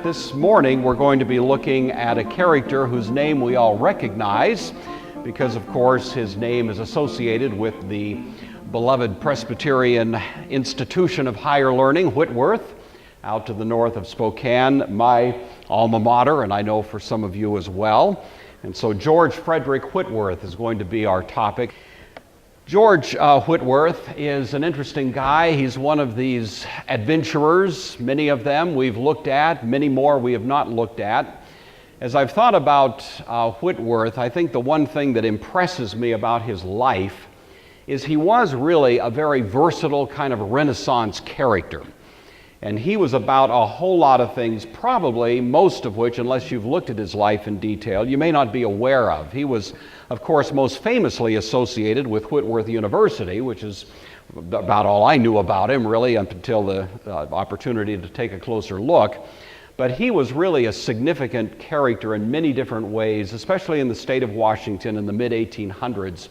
this morning we're going to be looking at a character whose name we all recognize because, of course, his name is associated with the beloved Presbyterian institution of higher learning, Whitworth, out to the north of Spokane, my alma mater, and I know for some of you as well. And so George Frederick Whitworth is going to be our topic. George Whitworth is an interesting guy. He's one of these adventurers. Many of them we've looked at, many more we have not looked at. As I've thought about Whitworth, I think the one thing that impresses me about his life is he was really a very versatile kind of Renaissance character. And he was about a whole lot of things, probably most of which, unless you've looked at his life in detail, you may not be aware of. He was, of course, most famously associated with Whitworth University, which is about all I knew about him, really, up until the opportunity to take a closer look. But he was really a significant character in many different ways, especially in the state of Washington in the mid-1800s,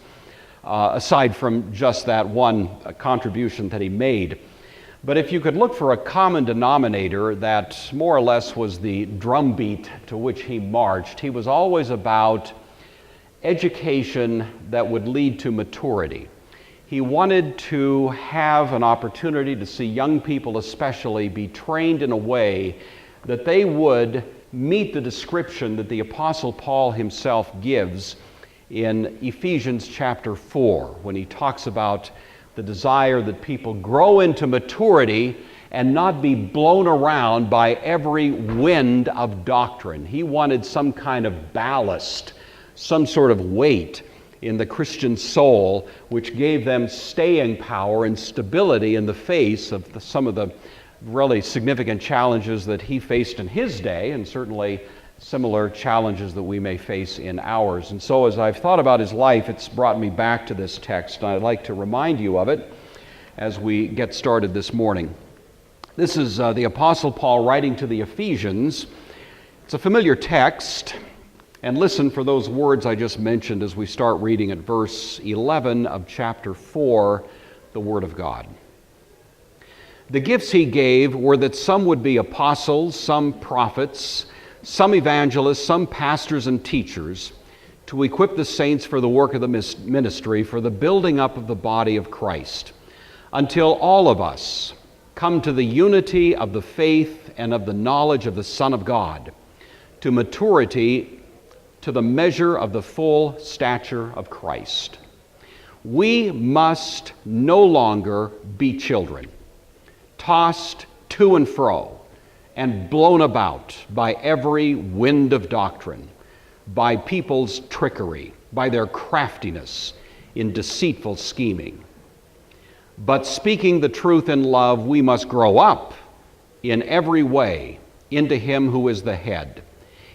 aside from just that one contribution that he made. But if you could look for a common denominator that more or less was the drumbeat to which he marched, he was always about education that would lead to maturity. He wanted to have an opportunity to see young people especially be trained in a way that they would meet the description that the Apostle Paul himself gives in Ephesians chapter 4, when he talks about the desire that people grow into maturity and not be blown around by every wind of doctrine. He wanted some kind of ballast, some sort of weight in the Christian soul, which gave them staying power and stability in the face of some of the really significant challenges that he faced in his day, and certainly similar challenges that we may face in ours. And so as I've thought about his life, it's brought me back to this text, and I'd like to remind you of it as we get started this morning. This is the Apostle Paul writing to the Ephesians. It's a familiar text, and listen for those words I just mentioned as we start reading at verse 11 of chapter 4, the Word of God. The gifts he gave were that some would be apostles, some prophets, some evangelists, some pastors and teachers, to equip the saints for the work of the ministry, for the building up of the body of Christ, until all of us come to the unity of the faith and of the knowledge of the Son of God, to maturity, to the measure of the full stature of Christ. We must no longer be children, tossed to and fro, and blown about by every wind of doctrine, by people's trickery, by their craftiness in deceitful scheming. But speaking the truth in love, we must grow up in every way into Him who is the head,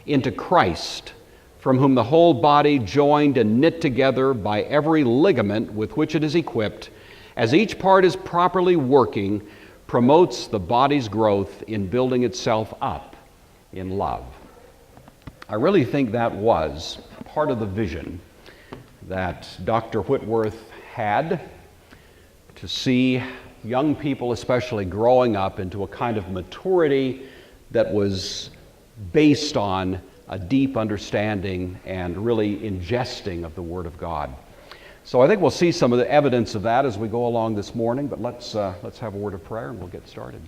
into Christ, from whom the whole body, joined and knit together by every ligament with which it is equipped, as each part is properly working, promotes the body's growth in building itself up in love. I really think that was part of the vision that Dr. Whitworth had, to see young people especially growing up into a kind of maturity that was based on a deep understanding and really ingesting of the Word of God. So I think we'll see some of the evidence of that as we go along this morning, but let's have a word of prayer and we'll get started.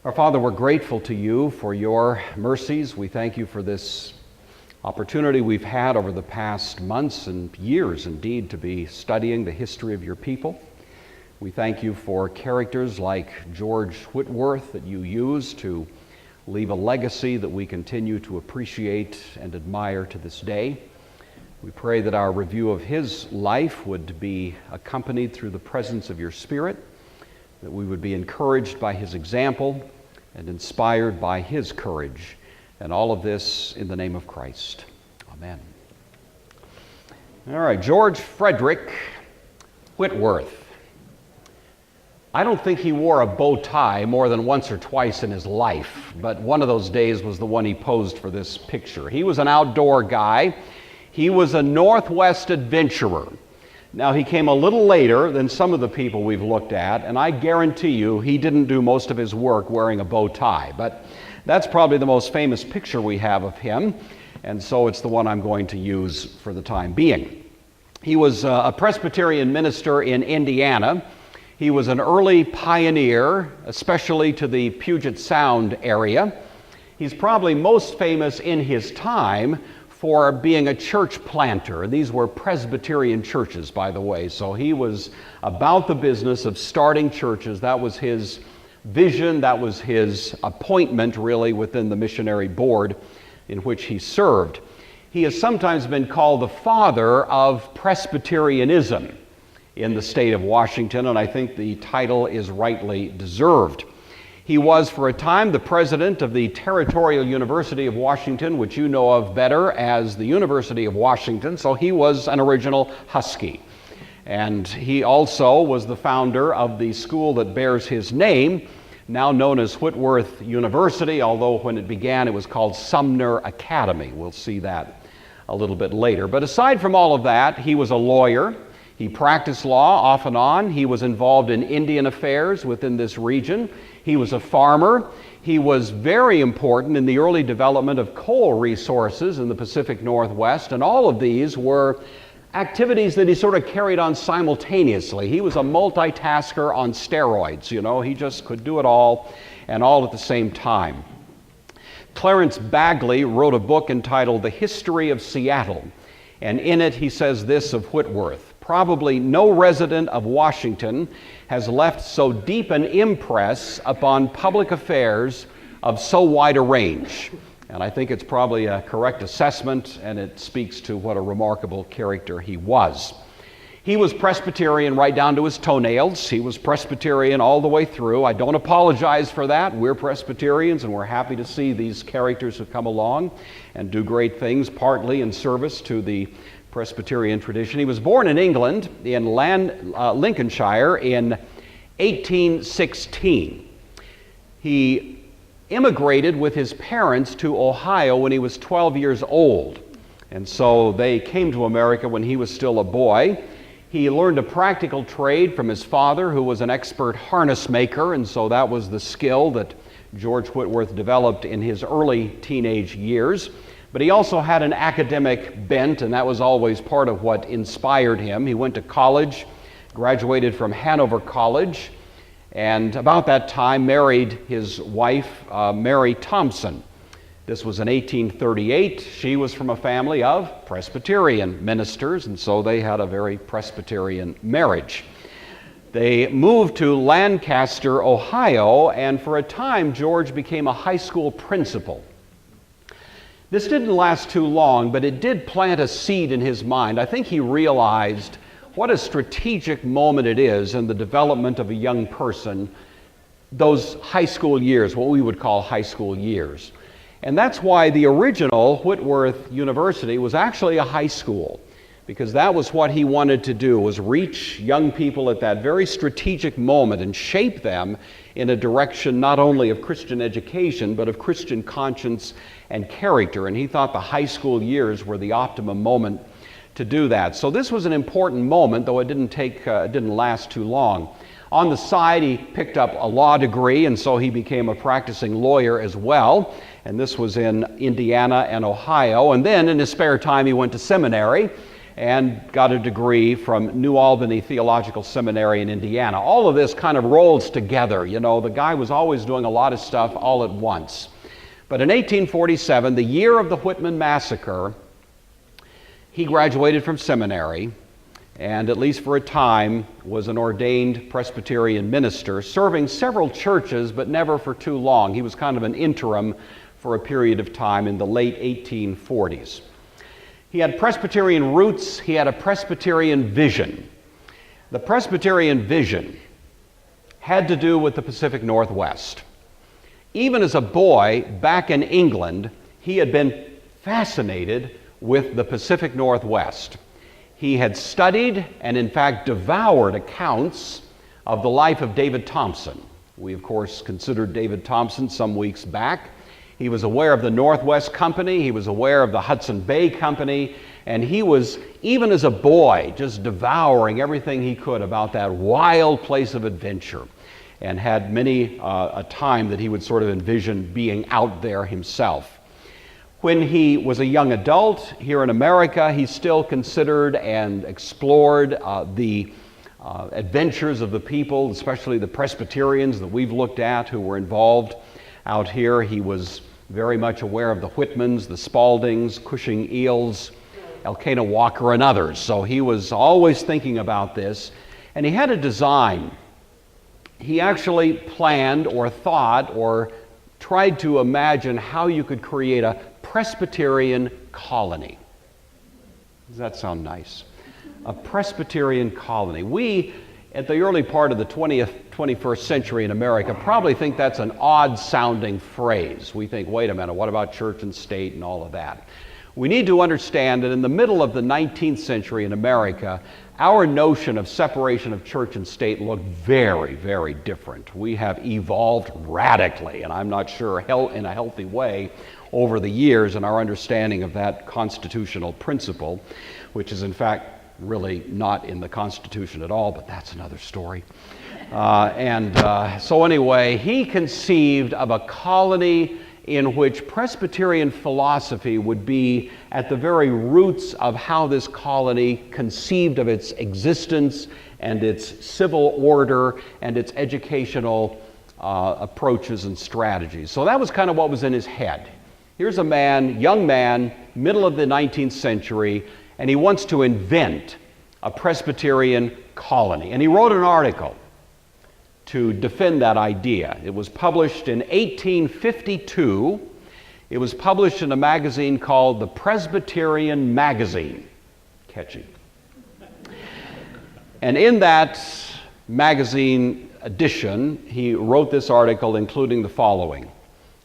Our Father, we're grateful to you for your mercies. We thank you for this opportunity we've had over the past months and years, indeed, to be studying the history of your people. We thank you for characters like George Whitworth that you use to leave a legacy that we continue to appreciate and admire to this day. We pray that our review of his life would be accompanied through the presence of your Spirit, that we would be encouraged by his example and inspired by his courage, and all of this in the name of Christ. Amen. All right, George Frederick Whitworth. I don't think he wore a bow tie more than once or twice in his life, but one of those days was the one he posed for this picture. He was an outdoor guy. He was a Northwest adventurer. Now, he came a little later than some of the people we've looked at, and I guarantee you he didn't do most of his work wearing a bow tie, but that's probably the most famous picture we have of him, and so it's the one I'm going to use for the time being. He was a Presbyterian minister in Indiana. He was an early pioneer, especially to the Puget Sound area. He's probably most famous in his time for being a church planter. These were Presbyterian churches, by the way, so he was about the business of starting churches. That was his vision, that was his appointment, really, within the missionary board in which he served. He has sometimes been called the father of Presbyterianism in the state of Washington, and I think the title is rightly deserved. He was, for a time, the president of the Territorial University of Washington, which you know of better as the University of Washington, so he was an original Husky. And he also was the founder of the school that bears his name, now known as Whitworth University, although when it began it was called Sumner Academy. We'll see that a little bit later. But aside from all of that, he was a lawyer. He practiced law off and on. He was involved in Indian affairs within this region. He was a farmer. He was very important in the early development of coal resources in the Pacific Northwest, and all of these were activities that he sort of carried on simultaneously. He was a multitasker on steroids, you know. He just could do it all and all at the same time. Clarence Bagley wrote a book entitled The History of Seattle, and in it he says this of Whitworth: probably no resident of Washington has left so deep an impress upon public affairs of so wide a range. And I think it's probably a correct assessment, and it speaks to what a remarkable character he was. He was Presbyterian right down to his toenails. He was Presbyterian all the way through. I don't apologize for that. We're Presbyterians, and we're happy to see these characters who come along and do great things, partly in service to the Presbyterian tradition. He was born in England, in Lincolnshire, in 1816. He immigrated with his parents to Ohio when he was 12 years old. And so they came to America when he was still a boy. He learned a practical trade from his father, who was an expert harness maker, and so that was the skill that George Whitworth developed in his early teenage years. But he also had an academic bent, and that was always part of what inspired him. He went to college, graduated from Hanover College, and about that time married his wife, Mary Thompson. This was in 1838. She was from a family of Presbyterian ministers, and so they had a very Presbyterian marriage. They moved to Lancaster, Ohio, and for a time George became a high school principal. This didn't last too long, but it did plant a seed in his mind. I think he realized what a strategic moment it is in the development of a young person, those high school years, what we would call high school years. And that's why the original Whitworth University was actually a high school, because that was what he wanted to do, was reach young people at that very strategic moment and shape them in a direction not only of Christian education, but of Christian conscience and character. And he thought the high school years were the optimum moment to do that. So this was an important moment, though it didn't last too long. On the side, he picked up a law degree, and so he became a practicing lawyer as well. And this was in Indiana and Ohio. And then in his spare time, he went to seminary and got a degree from New Albany Theological Seminary in Indiana. All of this kind of rolls together. You know, the guy was always doing a lot of stuff all at once. But in 1847, the year of the Whitman Massacre, he graduated from seminary, and at least for a time was an ordained Presbyterian minister, serving several churches, but never for too long. He was kind of an interim for a period of time in the late 1840s. He had Presbyterian roots. He had a Presbyterian vision. The Presbyterian vision had to do with the Pacific Northwest. Even as a boy back in England, he had been fascinated with the Pacific Northwest. He had studied and in fact devoured accounts of the life of David Thompson. We of course considered David Thompson some weeks back. He was aware of the Northwest Company, he was aware of the Hudson Bay Company, And he was, even as a boy, just devouring everything he could about that wild place of adventure, and had many a time that he would sort of envision being out there himself. When he was a young adult here in America, he still considered and explored the adventures of the people, especially the Presbyterians that we've looked at who were involved out here. He was very much aware of the Whitmans, the Spaldings, Cushing Eales, Elkanah Walker, and others. So he was always thinking about this, and he had a design. He actually planned or thought or tried to imagine how you could create a Presbyterian colony. Does that sound nice? A Presbyterian colony. We, at the early part of the 21st century in America, probably think that's an odd-sounding phrase. We think, wait a minute, what about church and state and all of that? We need to understand that in the middle of the 19th century in America, our notion of separation of church and state looked very, very different. We have evolved radically, and I'm not sure in a healthy way, over the years in our understanding of that constitutional principle, which is in fact really not in the Constitution at all, but that's another story. So anyway, he conceived of a colony in which Presbyterian philosophy would be at the very roots of how this colony conceived of its existence and its civil order and its educational approaches and strategies. So that was kind of what was in his head. Here's a man, young man, middle of the 19th century, and he wants to invent a Presbyterian colony. And he wrote an article to defend that idea. It was published in 1852. It was published in a magazine called the Presbyterian Magazine. Catchy. And in that magazine edition, he wrote this article including the following.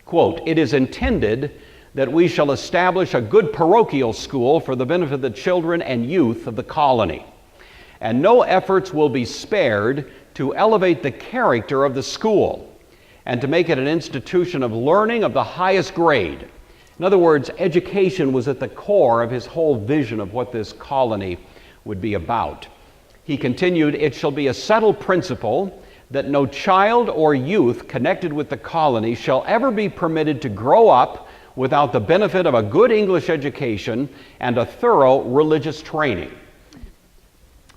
Quote, "It is intended that we shall establish a good parochial school for the benefit of the children and youth of the colony, and no efforts will be spared to elevate the character of the school and to make it an institution of learning of the highest grade." In other words, education was at the core of his whole vision of what this colony would be about. He continued, "It shall be a settled principle that no child or youth connected with the colony shall ever be permitted to grow up without the benefit of a good English education and a thorough religious training."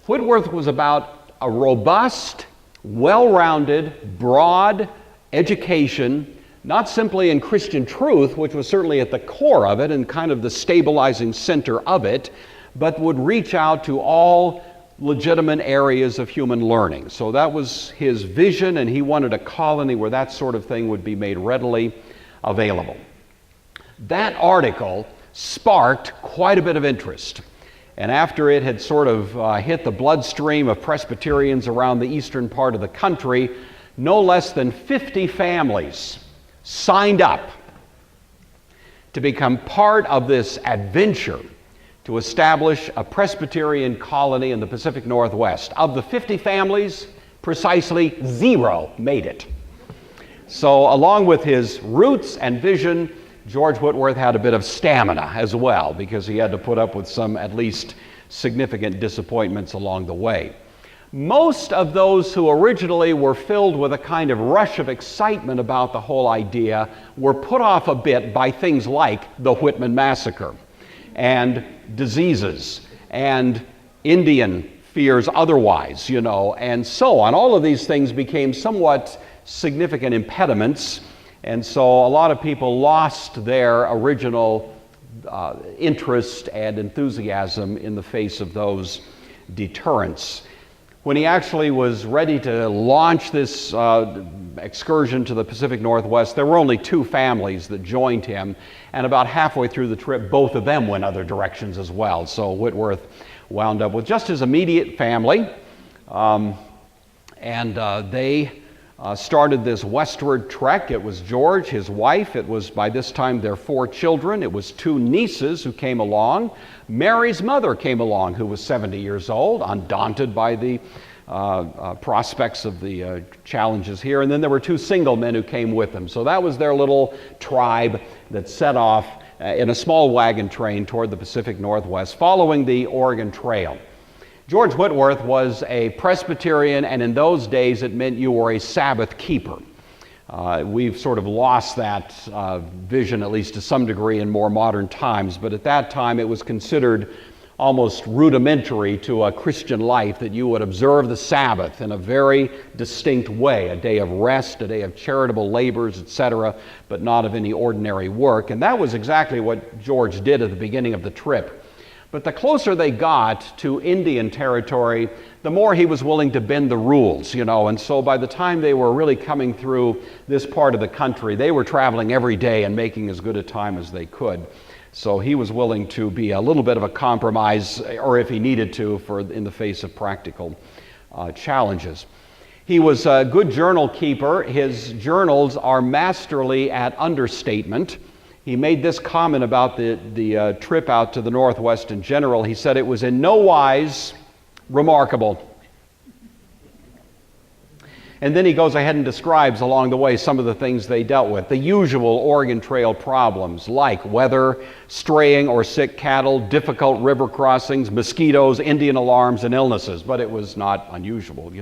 Whitworth was about a robust, well-rounded, broad education, not simply in Christian truth, which was certainly at the core of it and kind of the stabilizing center of it, but would reach out to all legitimate areas of human learning. So that was his vision, and he wanted a colony where that sort of thing would be made readily available. That article sparked quite a bit of interest. And after it had sort of hit the bloodstream of Presbyterians around the eastern part of the country, no less than 50 families signed up to become part of this adventure to establish a Presbyterian colony in the Pacific Northwest. Of the 50 families, precisely 0 made it. So along with his roots and vision, George Whitworth had a bit of stamina as well, because he had to put up with some at least significant disappointments along the way. Most of those who originally were filled with a kind of rush of excitement about the whole idea were put off a bit by things like the Whitman Massacre and diseases and Indian fears otherwise, and so on. All of these things became somewhat significant impediments. And so a lot of people lost their original interest and enthusiasm in the face of those deterrents. When he actually was ready to launch this excursion to the Pacific Northwest, there were only 2 families that joined him, and about halfway through the trip, both of them went other directions as well. So Whitworth wound up with just his immediate family, and they started this westward trek. It was George, his wife. It was by this time their 4 children. It was 2 nieces who came along. Mary's mother came along, who was 70 years old, undaunted by the prospects of the challenges here. And then there were 2 single men who came with them. So that was their little tribe that set off in a small wagon train toward the Pacific Northwest, following the Oregon Trail. George Whitworth was a Presbyterian, and in those days it meant you were a Sabbath keeper. We've sort of lost that vision, at least to some degree, in more modern times, but at that time it was considered almost rudimentary to a Christian life that you would observe the Sabbath in a very distinct way, a day of rest, a day of charitable labors, etc., but not of any ordinary work. And that was exactly what George did at the beginning of the trip. But the closer they got to Indian territory, the more he was willing to bend the rules, and so by the time they were really coming through this part of the country, they were traveling every day and making as good a time as they could. So he was willing to be a little bit of a compromise, or if he needed to, in the face of practical challenges. He was a good journal keeper. His journals are masterly at understatement. He made this comment about the trip out to the Northwest in general. He said it was in no wise remarkable. And then he goes ahead and describes along the way some of the things they dealt with. The usual Oregon Trail problems like weather, straying or sick cattle, difficult river crossings, mosquitoes, Indian alarms, and illnesses. But it was not unusual,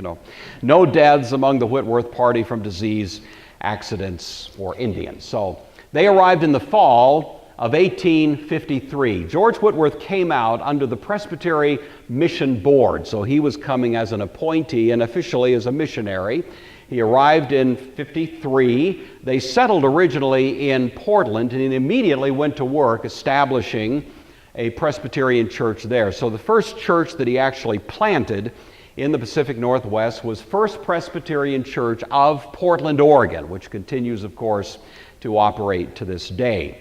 No deaths among the Whitworth party from disease, accidents, or Indians. So they arrived in the fall of 1853. George Whitworth came out under the Presbyterian Mission Board, so he was coming as an appointee and officially as a missionary. He arrived in 53. They settled originally in Portland and immediately went to work establishing a Presbyterian church there. So the first church that he actually planted in the Pacific Northwest was First Presbyterian Church of Portland, Oregon, which continues, of course, to operate to this day.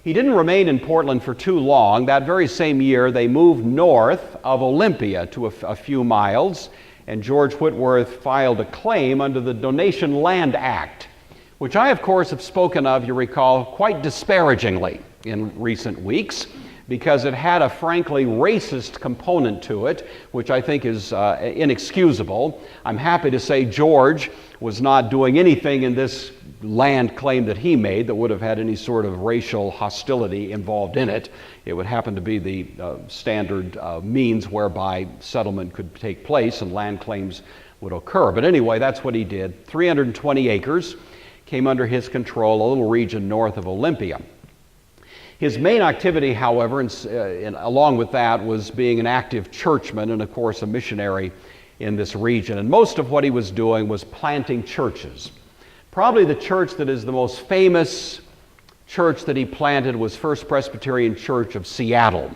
He didn't remain in Portland for too long. That very same year, they moved north of Olympia to a few miles, and George Whitworth filed a claim under the Donation Land Act, which I, of course, have spoken of, you recall, quite disparagingly in recent weeks, because it had a frankly racist component to it, which I think is inexcusable. I'm happy to say George was not doing anything in this land claim that he made that would have had any sort of racial hostility involved in it. It would happen to be the standard means whereby settlement could take place and land claims would occur. But anyway, that's what he did. 320 acres came under his control, a little region north of Olympia. His main activity, however, along with that, was being an active churchman and, of course, a missionary in this region. And most of what he was doing was planting churches. Probably the church that is the most famous church that he planted was First Presbyterian Church of Seattle.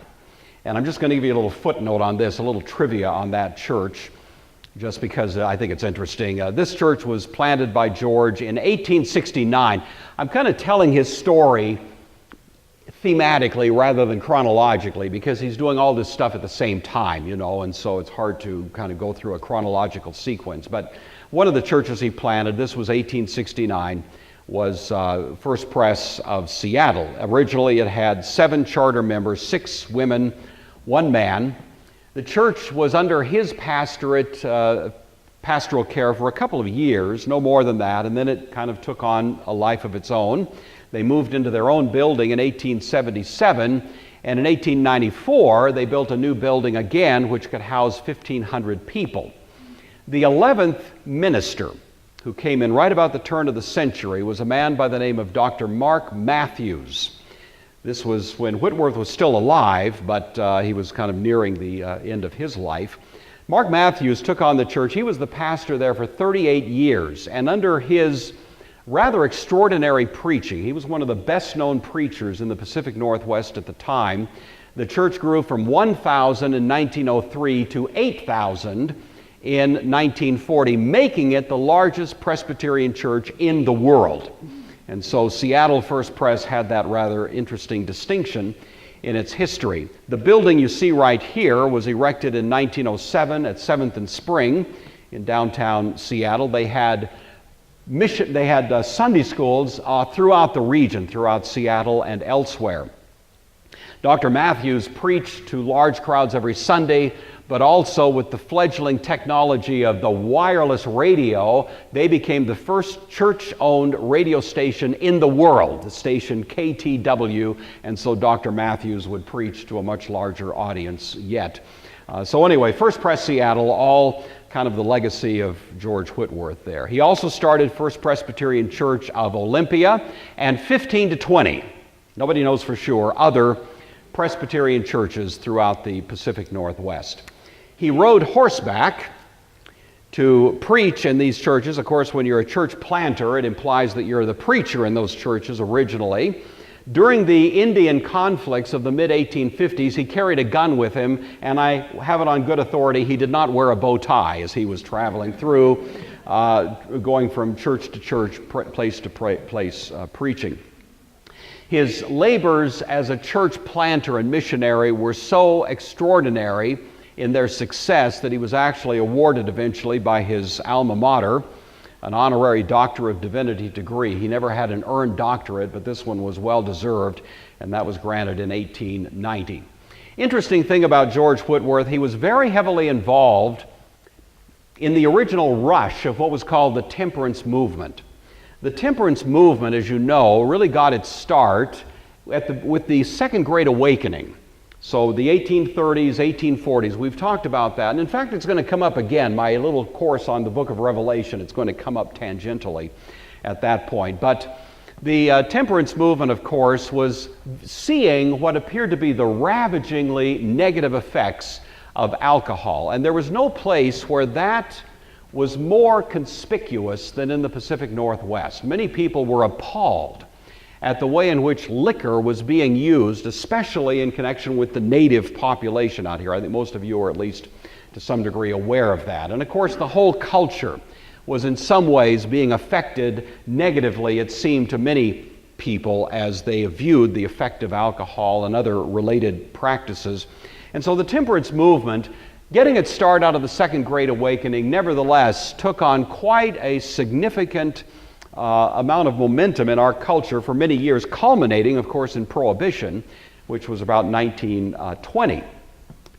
And I'm just going to give you a little footnote on this, a little trivia on that church, just because I think it's interesting. This church was planted by George in 1869. I'm kind of telling his story thematically rather than chronologically because he's doing all this stuff at the same time, and so it's hard to kind of go through a chronological sequence. But one of the churches he planted, this was 1869, was First Pres of Seattle. Originally it had 7 charter members, 6 women, 1 man. The church was under his pastorate, pastoral care for a couple of years, no more than that, and then it kind of took on a life of its own. They moved into their own building in 1877, and in 1894 they built a new building again which could house 1,500 people. The 11th minister, who came in right about the turn of the century, was a man by the name of Dr. Mark Matthews. This was when Whitworth was still alive, but he was kind of nearing the end of his life. Mark Matthews took on the church. He was the pastor there for 38 years, and under his rather extraordinary preaching, he was one of the best-known preachers in the Pacific Northwest at the time. The church grew from 1,000 in 1903 to 8,000 in 1940, making it the largest Presbyterian church in the world. And so Seattle First Pres had that rather interesting distinction in its history. The building you see right here was erected in 1907 at 7th and Spring in downtown Seattle. They had Sunday schools throughout the region, throughout Seattle and elsewhere. Dr. Matthews preached to large crowds every Sunday, but also with the fledgling technology of the wireless radio, they became the first church-owned radio station in the world, the station KTW, and so Dr. Matthews would preach to a much larger audience yet. So anyway, First Pres Seattle, all kind of the legacy of George Whitworth there. He also started First Presbyterian Church of Olympia and 15 to 20, nobody knows for sure, other Presbyterian churches throughout the Pacific Northwest. He rode horseback to preach in these churches. Of course, when you're a church planter, it implies that you're the preacher in those churches originally. During the Indian conflicts of the mid-1850s, he carried a gun with him, and I have it on good authority, he did not wear a bow tie as he was traveling through, going from church to church, place to place, preaching. His labors as a church planter and missionary were so extraordinary in their success that he was actually awarded eventually by his alma mater an honorary Doctor of Divinity degree. He never had an earned doctorate, but this one was well deserved, and that was granted in 1890. Interesting thing about George Whitworth, he was very heavily involved in the original rush of what was called the Temperance Movement. The Temperance Movement, as you know, really got its start with the Second Great Awakening. So the 1830s, 1840s, we've talked about that. And in fact, it's going to come up again. My little course on the book of Revelation, it's going to come up tangentially at that point. But the temperance movement, of course, was seeing what appeared to be the ravagingly negative effects of alcohol. And there was no place where that was more conspicuous than in the Pacific Northwest. Many people were appalled at the way in which liquor was being used, especially in connection with the native population out here. I think most of you are at least to some degree aware of that. And of course, the whole culture was in some ways being affected negatively, it seemed to many people, as they viewed the effect of alcohol and other related practices. And so the temperance movement, getting its start out of the Second Great Awakening, nevertheless took on quite a significant amount of momentum in our culture for many years, culminating, of course, in Prohibition, which was about 1920.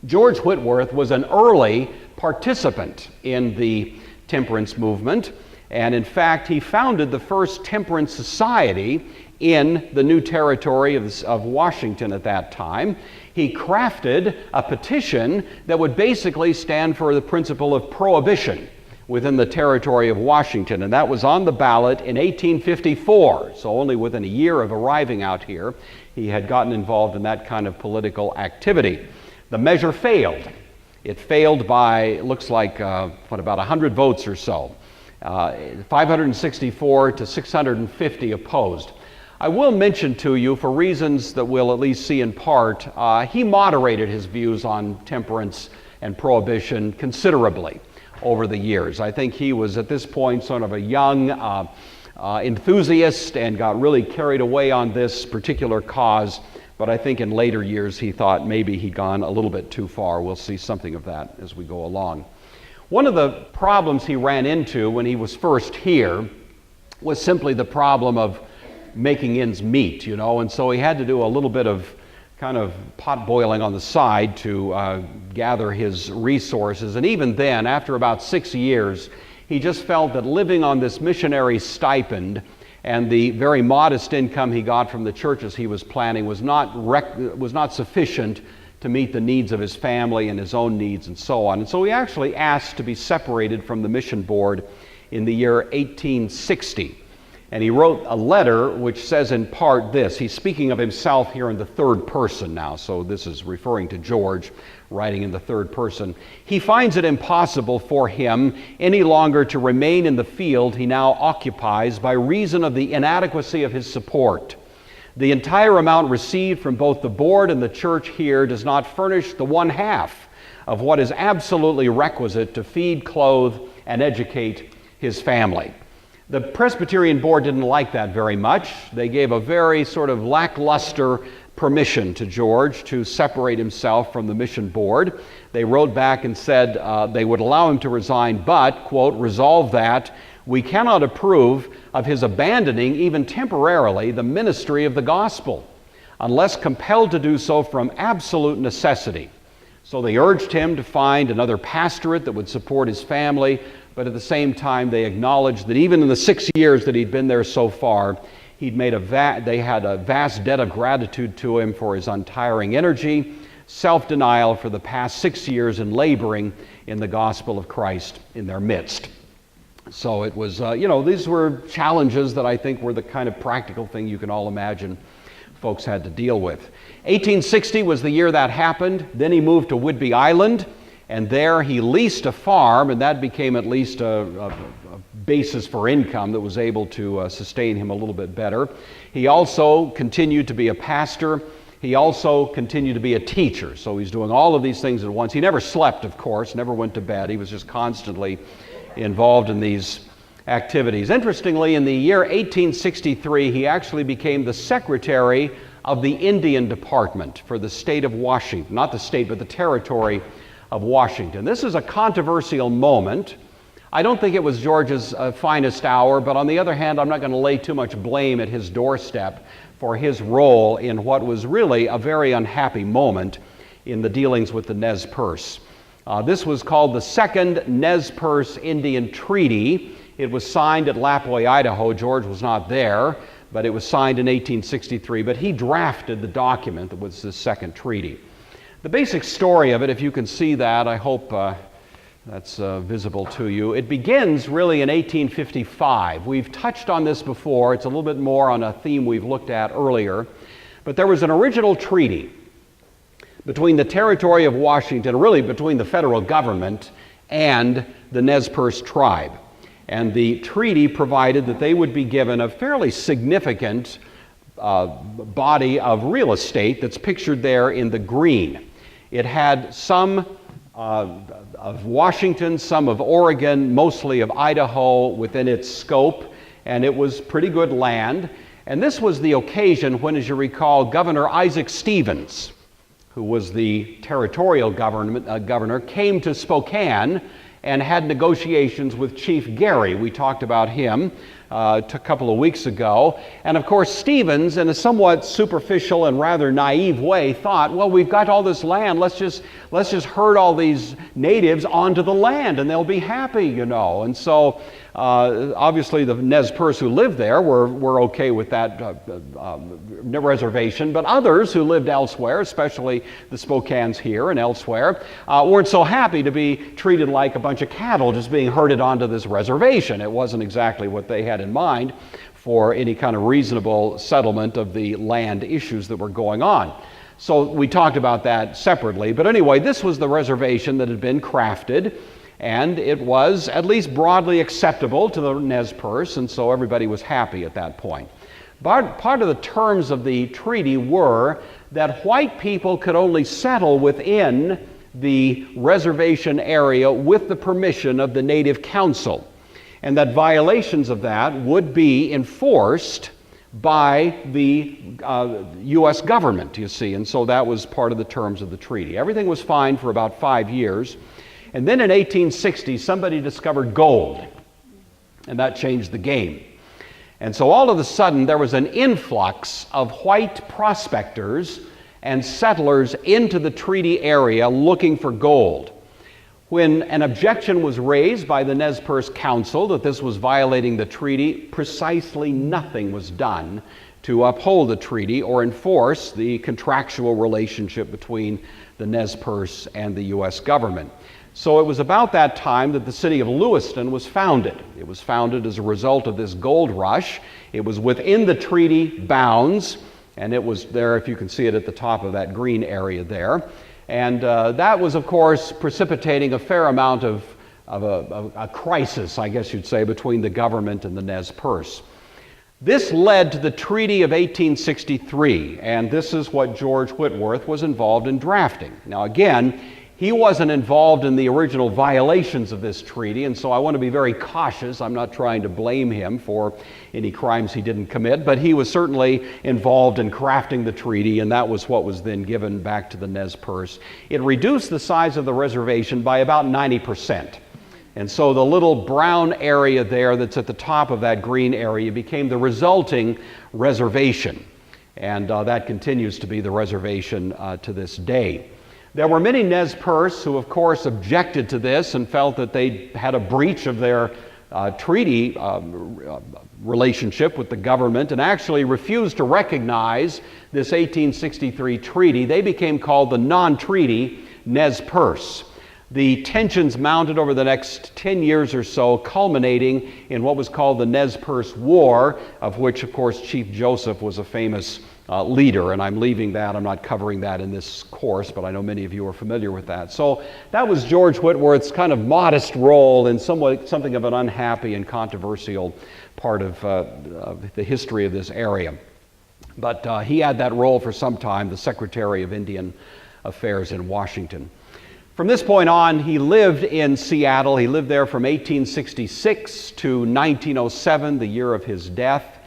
George Whitworth was an early participant in the temperance movement, and in fact, he founded the first temperance society in the new territory of Washington at that time. He crafted a petition that would basically stand for the principle of prohibition within the territory of Washington, and that was on the ballot in 1854. So only within a year of arriving out here, he had gotten involved in that kind of political activity. The measure failed. It failed by, looks like, about 100 votes or so. 564 to 650 opposed. I will mention to you, for reasons that we'll at least see in part, he moderated his views on temperance and prohibition considerably over the years. I think he was at this point sort of a young enthusiast and got really carried away on this particular cause, but I think in later years he thought maybe he'd gone a little bit too far. We'll see something of that as we go along. One of the problems he ran into when he was first here was simply the problem of making ends meet, and so he had to do a little bit of kind of pot boiling on the side to gather his resources. And even then, after about 6 years, he just felt that living on this missionary stipend and the very modest income he got from the churches he was planning was not sufficient to meet the needs of his family and his own needs and so on. And so he actually asked to be separated from the mission board in the year 1860. And he wrote a letter which says in part this. He's speaking of himself here in the third person now, so this is referring to George, writing in the third person. He finds it impossible for him any longer to remain in the field he now occupies by reason of the inadequacy of his support. The entire amount received from both the board and the church here does not furnish the one half of what is absolutely requisite to feed, clothe, and educate his family. The Presbyterian board didn't like that very much. They gave a very sort of lackluster permission to George to separate himself from the mission board. They wrote back and said they would allow him to resign, but, quote, resolve that we cannot approve of his abandoning, even temporarily, the ministry of the gospel, unless compelled to do so from absolute necessity. So they urged him to find another pastorate that would support his family, but at the same time they acknowledged that even in the 6 years that he'd been there so far, they had a vast debt of gratitude to him for his untiring energy, self-denial for the past 6 years in laboring in the gospel of Christ in their midst. So it was, these were challenges that I think were the kind of practical thing you can all imagine folks had to deal with. 1860 was the year that happened. Then he moved to Whidbey Island, and there he leased a farm, and that became at least a basis for income that was able to sustain him a little bit better. He also continued to be a pastor. He also continued to be a teacher, so he's doing all of these things at once. He never slept, of course, never went to bed. He was just constantly involved in these activities. Interestingly, in the year 1863, he actually became the secretary of the Indian Department for the state of Washington. Not the state, but the territory of Washington. This is a controversial moment. I don't think it was George's finest hour, but on the other hand, I'm not going to lay too much blame at his doorstep for his role in what was really a very unhappy moment in the dealings with the Nez Perce. This was called the Second Nez Perce Indian Treaty. It was signed at Lapwai, Idaho. George was not there, but it was signed in 1863. But he drafted the document that was the second treaty. The basic story of it, if you can see that, I hope that's visible to you. It begins really in 1855. We've touched on this before. It's a little bit more on a theme we've looked at earlier. But there was an original treaty between the territory of Washington, really between the federal government and the Nez Perce tribe. And the treaty provided that they would be given a fairly significant body of real estate that's pictured there in the green. It had some of Washington, some of Oregon, mostly of Idaho within its scope, and it was pretty good land. And this was the occasion when, as you recall, Governor Isaac Stevens, who was the territorial governor, came to Spokane and had negotiations with Chief Gary. We talked about him a couple of weeks ago. And of course, Stevens, in a somewhat superficial and rather naive way, thought, well, we've got all this land, let's just herd all these natives onto the land and they'll be happy, you know. And so obviously the Nez Perce who lived there were okay with that reservation, but others who lived elsewhere, especially the Spokanes here and elsewhere, weren't so happy to be treated like a bunch of cattle just being herded onto this reservation. It wasn't exactly what they had in mind for any kind of reasonable settlement of the land issues that were going on. So we talked about that separately, but anyway, this was the reservation that had been crafted, and it was at least broadly acceptable to the Nez Perce, and so everybody was happy at that point. But part of the terms of the treaty were that white people could only settle within the reservation area with the permission of the Native Council, and that violations of that would be enforced by the U.S. government, you see, and so that was part of the terms of the treaty. Everything was fine for about 5 years, and then in 1860, somebody discovered gold, and that changed the game. And so all of a sudden, there was an influx of white prospectors and settlers into the treaty area looking for gold. When an objection was raised by the Nez Perce Council that this was violating the treaty, precisely nothing was done to uphold the treaty or enforce the contractual relationship between the Nez Perce and the U.S. government. So it was about that time that the city of Lewiston was founded. It was founded as a result of this gold rush. It was within the treaty bounds, and it was there, if you can see it at the top of that green area there. And that was, of course, precipitating a fair amount of a crisis, I guess you'd say, between the government and the Nez Perce. This led to the Treaty of 1863, and this is what George Whitworth was involved in drafting. Now again, he wasn't involved in the original violations of this treaty, and so I want to be very cautious. I'm not trying to blame him for any crimes he didn't commit, but he was certainly involved in crafting the treaty, and that was what was then given back to the Nez Perce. It reduced the size of the reservation by about 90%. And so the little brown area there that's at the top of that green area became the resulting reservation. And that continues to be the reservation to this day. There were many Nez Perce who, of course, objected to this and felt that they had a breach of their treaty relationship with the government and actually refused to recognize this 1863 treaty. They became called the non-treaty Nez Perce. The tensions mounted over the next 10 years or so, culminating in what was called the Nez Perce War, of which, of course, Chief Joseph was a famous leader, and I'm leaving that. I'm not covering that in this course, but I know many of you are familiar with that. So that was George Whitworth's kind of modest role in something of an unhappy and controversial part of the history of this area. But he had that role for some time, the Secretary of Indian Affairs in Washington. From this point on, he lived in Seattle. He lived there from 1866 to 1907, the year of his death.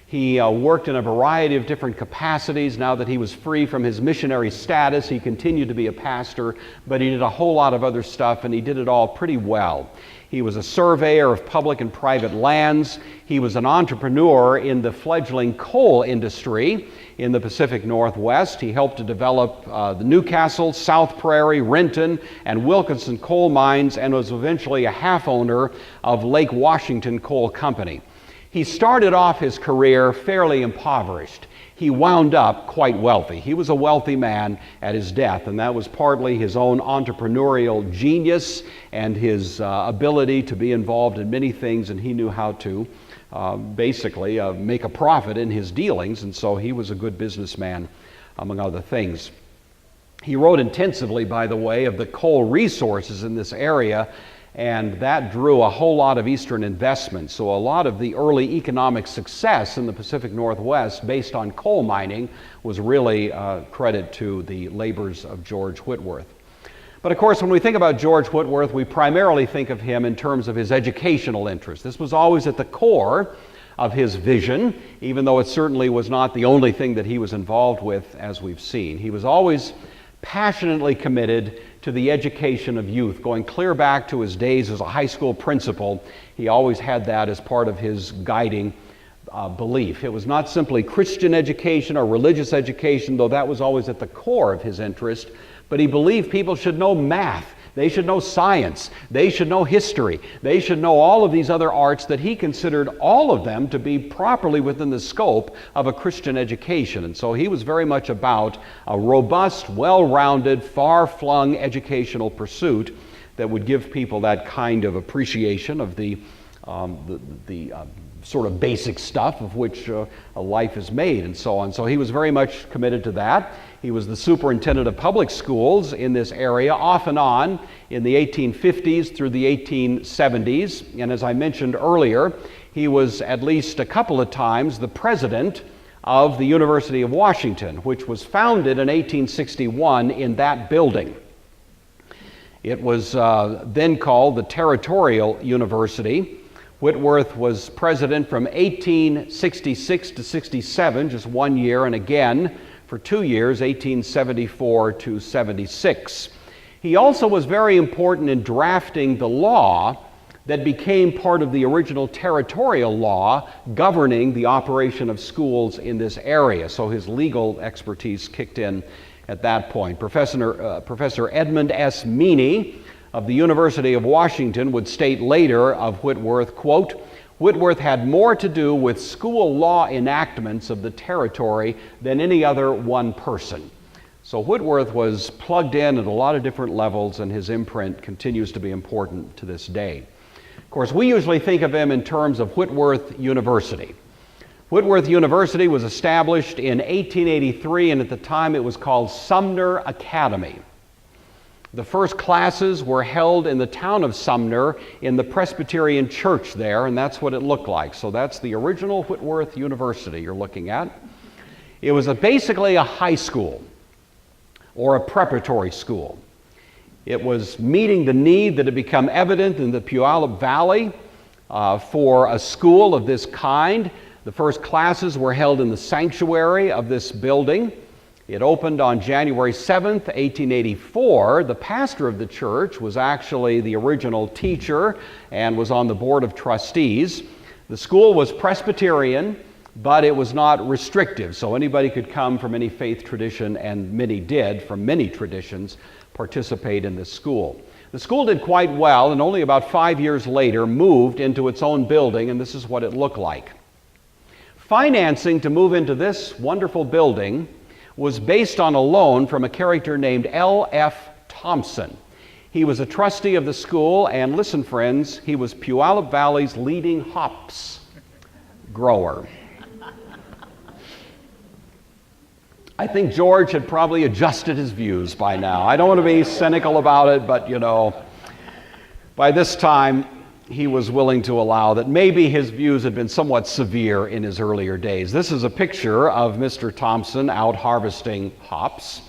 He worked in a variety of different capacities. Now that he was free from his missionary status, he continued to be a pastor, but he did a whole lot of other stuff, and he did it all pretty well. He was a surveyor of public and private lands. He was an entrepreneur in the fledgling coal industry in the Pacific Northwest. He helped to develop the Newcastle, South Prairie, Renton, and Wilkinson coal mines, and was eventually a half owner of Lake Washington Coal Company. He started off his career fairly impoverished. He wound up quite wealthy. He was a wealthy man at his death, and that was partly his own entrepreneurial genius and his ability to be involved in many things, and he knew how to basically make a profit in his dealings, and so he was a good businessman, among other things. He wrote intensively, by the way, of the coal resources in this area, and that drew a whole lot of Eastern investment. So a lot of the early economic success in the Pacific Northwest based on coal mining was really credit to the labors of George Whitworth. But of course, when we think about George Whitworth, we primarily think of him in terms of his educational interest. This was always at the core of his vision, even though it certainly was not the only thing that he was involved with, as we've seen. He was always passionately committed to the education of youth, going clear back to his days as a high school principal. He always had that as part of his guiding belief. It was not simply Christian education or religious education, though that was always at the core of his interest, but he believed people should know math, they should know science, they should know history, they should know all of these other arts that he considered all of them to be properly within the scope of a Christian education. And so he was very much about a robust, well-rounded, far-flung educational pursuit that would give people that kind of appreciation of the sort of basic stuff of which a life is made and so on. So he was very much committed to that. He was the superintendent of public schools in this area off and on in the 1850s through the 1870s. And as I mentioned earlier, he was at least a couple of times the president of the University of Washington, which was founded in 1861 in that building. It was then called the Territorial University. Whitworth was president from 1866 to 67, just 1 year, and again for 2 years, 1874 to 76. He also was very important in drafting the law that became part of the original territorial law governing the operation of schools in this area. So his legal expertise kicked in at that point. Professor Edmund S. Meany of the University of Washington would state later of Whitworth, quote, "Whitworth had more to do with school law enactments of the territory than any other one person." So Whitworth was plugged in at a lot of different levels, and his imprint continues to be important to this day. Of course, we usually think of him in terms of Whitworth University. Whitworth University was established in 1883, and at the time it was called Sumner Academy. The first classes were held in the town of Sumner in the Presbyterian church there, and that's what it looked like. So that's the original Whitworth University you're looking at. It was basically a high school or a preparatory school. It was meeting the need that had become evident in the Puyallup Valley for a school of this kind. The first classes were held in the sanctuary of this building. It opened on January 7th, 1884. The pastor of the church was actually the original teacher and was on the board of trustees. The school was Presbyterian. but it was not restrictive, so anybody could come from any faith tradition, and many did, from many traditions, participate in this school. The school did quite well, and only about 5 years later moved into its own building, and this is what it looked like. Financing to move into this wonderful building was based on a loan from a character named L.F. Thompson. He was a trustee of the school, and listen, friends, he was Puyallup Valley's leading hops grower. I think George had probably adjusted his views by now. I don't want to be cynical about it, but by this time, he was willing to allow that maybe his views had been somewhat severe in his earlier days. This is a picture of Mr. Thompson out harvesting hops.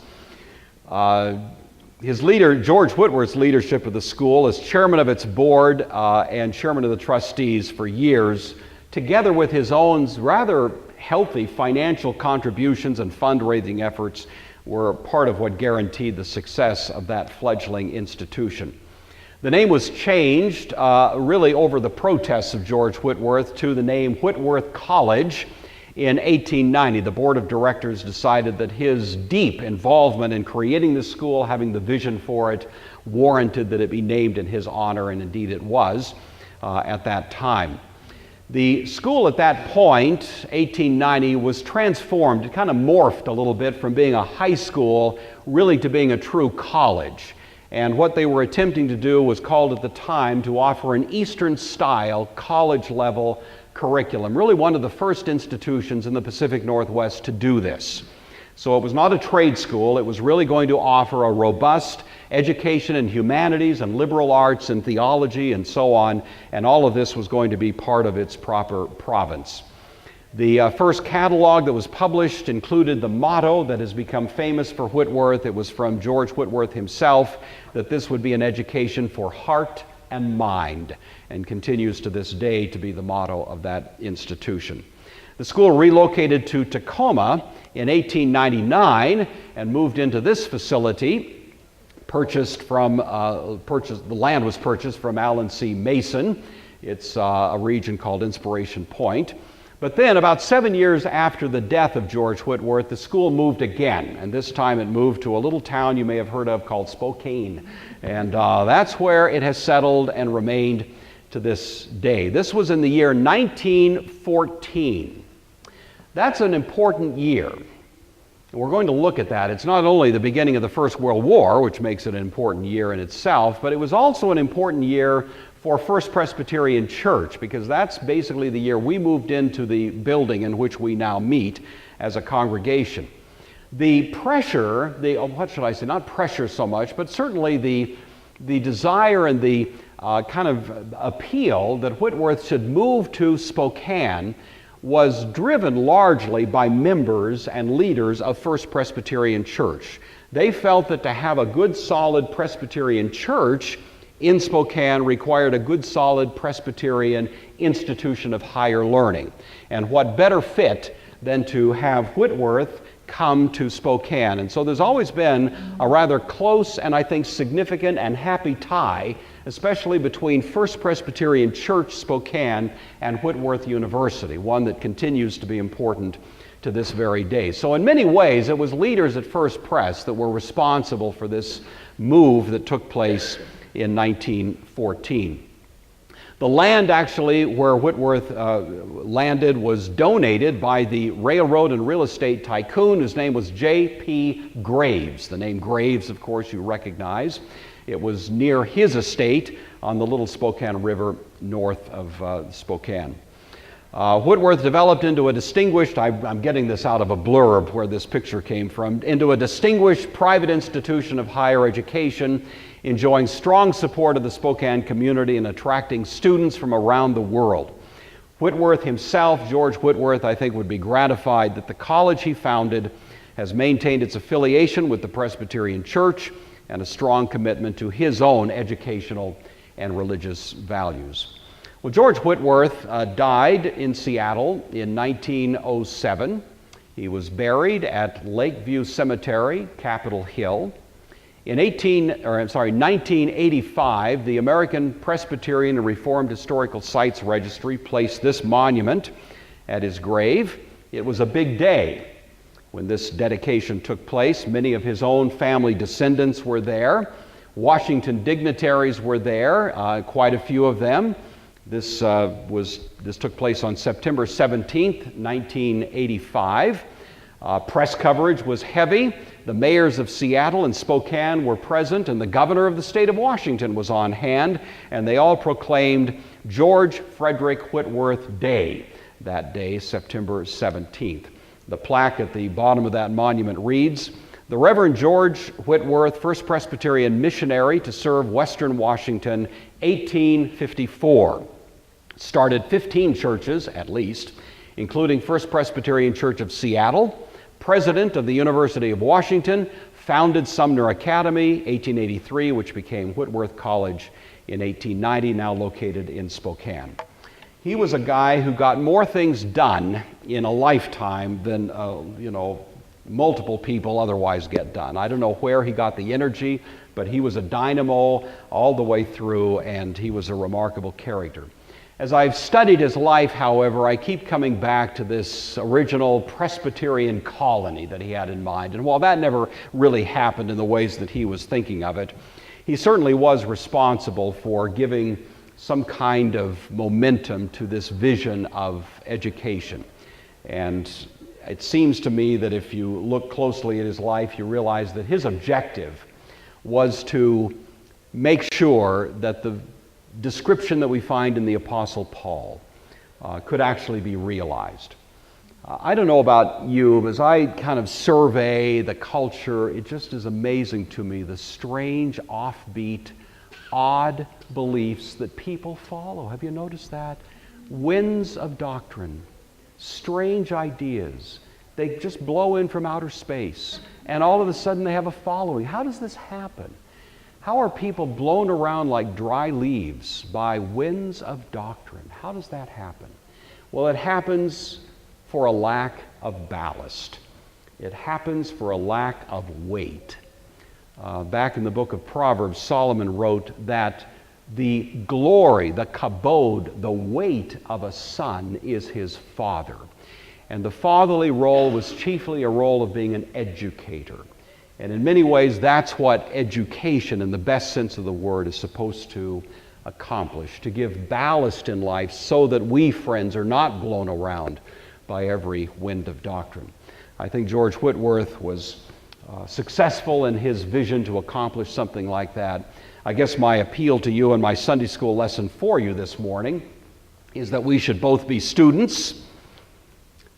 His leader, George Whitworth's leadership of the school as chairman of its board and chairman of the trustees for years, together with his own rather healthy financial contributions and fundraising efforts, were part of what guaranteed the success of that fledgling institution. The name was changed really over the protests of George Whitworth to the name Whitworth College in 1890. The board of directors decided that his deep involvement in creating the school, having the vision for it, warranted that it be named in his honor, and indeed it was at that time. The school at that point, 1890, was transformed. It kind of morphed a little bit from being a high school really to being a true college. And what they were attempting to do was called at the time to offer an Eastern-style, college-level curriculum. Really one of the first institutions in the Pacific Northwest to do this. So it was not a trade school. It was really going to offer a robust education in humanities and liberal arts and theology and so on, and all of this was going to be part of its proper province. The first catalog that was published included the motto that has become famous for Whitworth. It was from George Whitworth himself, that this would be an education for heart and mind, and continues to this day to be the motto of that institution. The school relocated to Tacoma in 1899 and moved into this facility. The land was purchased from Allen C. Mason. It's a region called Inspiration Point. But then, about 7 years after the death of George Whitworth, the school moved again, and this time it moved to a little town you may have heard of called Spokane. And that's where it has settled and remained to this day. This was in the year 1914. That's an important year. And we're going to look at that. It's not only the beginning of the First World War, which makes it an important year in itself, but it was also an important year for First Presbyterian Church, because that's basically the year we moved into the building in which we now meet as a congregation. The pressure, what should I say, not pressure so much, but certainly the desire and the kind of appeal that Whitworth should move to Spokane was driven largely by members and leaders of First Presbyterian Church. They felt that to have a good, solid Presbyterian church in Spokane required a good, solid Presbyterian institution of higher learning. And what better fit than to have Whitworth come to Spokane? And so there's always been a rather close and I think significant and happy tie, especially between First Presbyterian Church Spokane and Whitworth University, one that continues to be important to this very day. So in many ways, it was leaders at First Pres that were responsible for this move that took place in 1914. The land actually where Whitworth landed was donated by the railroad and real estate tycoon whose name was J.P. Graves. The name Graves, of course, you recognize. It was near his estate on the Little Spokane River north of Spokane. Whitworth developed into a distinguished, I'm getting this out of a blurb where this picture came from, into a distinguished private institution of higher education, enjoying strong support of the Spokane community and attracting students from around the world. Whitworth himself, George Whitworth, I think would be gratified that the college he founded has maintained its affiliation with the Presbyterian Church and a strong commitment to his own educational and religious values. Well, George Whitworth died in Seattle in 1907. He was buried at Lakeview Cemetery, Capitol Hill. In 1985, the American Presbyterian and Reformed Historical Sites Registry placed this monument at his grave. It was a big day when this dedication took place. Many of his own family descendants were there. Washington dignitaries were there, quite a few of them. This took place on September 17th, 1985. Press coverage was heavy. The mayors of Seattle and Spokane were present, and the governor of the state of Washington was on hand, and they all proclaimed George Frederick Whitworth Day that day, September 17th. The plaque at the bottom of that monument reads, "The Reverend George Whitworth, First Presbyterian missionary to serve Western Washington, 1854. Started 15 churches, at least, including First Presbyterian Church of Seattle, president of the University of Washington, founded Sumner Academy, 1883, which became Whitworth College in 1890, now located in Spokane." He was a guy who got more things done in a lifetime than, multiple people otherwise get done. I don't know where he got the energy, but he was a dynamo all the way through, and he was a remarkable character. As I've studied his life, however, I keep coming back to this original Presbyterian colony that he had in mind. And while that never really happened in the ways that he was thinking of it, he certainly was responsible for giving some kind of momentum to this vision of education. And it seems to me that if you look closely at his life, you realize that his objective was to make sure that the description that we find in the Apostle Paul could actually be realized. I don't know about you, but as I kind of survey the culture, it just is amazing to me the strange, offbeat, odd beliefs that people follow. Have you noticed that? Winds of doctrine, strange ideas. They just blow in from outer space, and all of a sudden they have a following. How does this happen? How are people blown around like dry leaves by winds of doctrine? How does that happen? Well, it happens for a lack of ballast. It happens for a lack of weight. Back in the book of Proverbs, Solomon wrote that the glory, the kabod, the weight of a son is his father. And the fatherly role was chiefly a role of being an educator. And in many ways, that's what education, in the best sense of the word, is supposed to accomplish, to give ballast in life so that we, friends, are not blown around by every wind of doctrine. I think George Whitworth was successful in his vision to accomplish something like that. I guess my appeal to you and my Sunday school lesson for you this morning is that we should both be students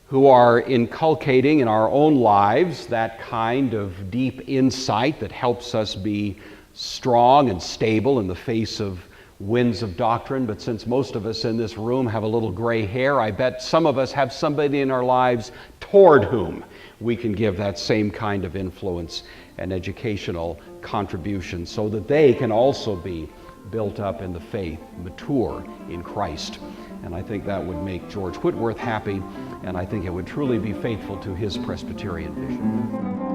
who are inculcating in our own lives that kind of deep insight that helps us be strong and stable in the face of winds of doctrine. But since most of us in this room have a little gray hair, I bet some of us have somebody in our lives toward whom we can give that same kind of influence and educational contribution so that they can also be built up in the faith, mature in Christ. And I think that would make George Whitworth happy, and I think it would truly be faithful to his Presbyterian vision.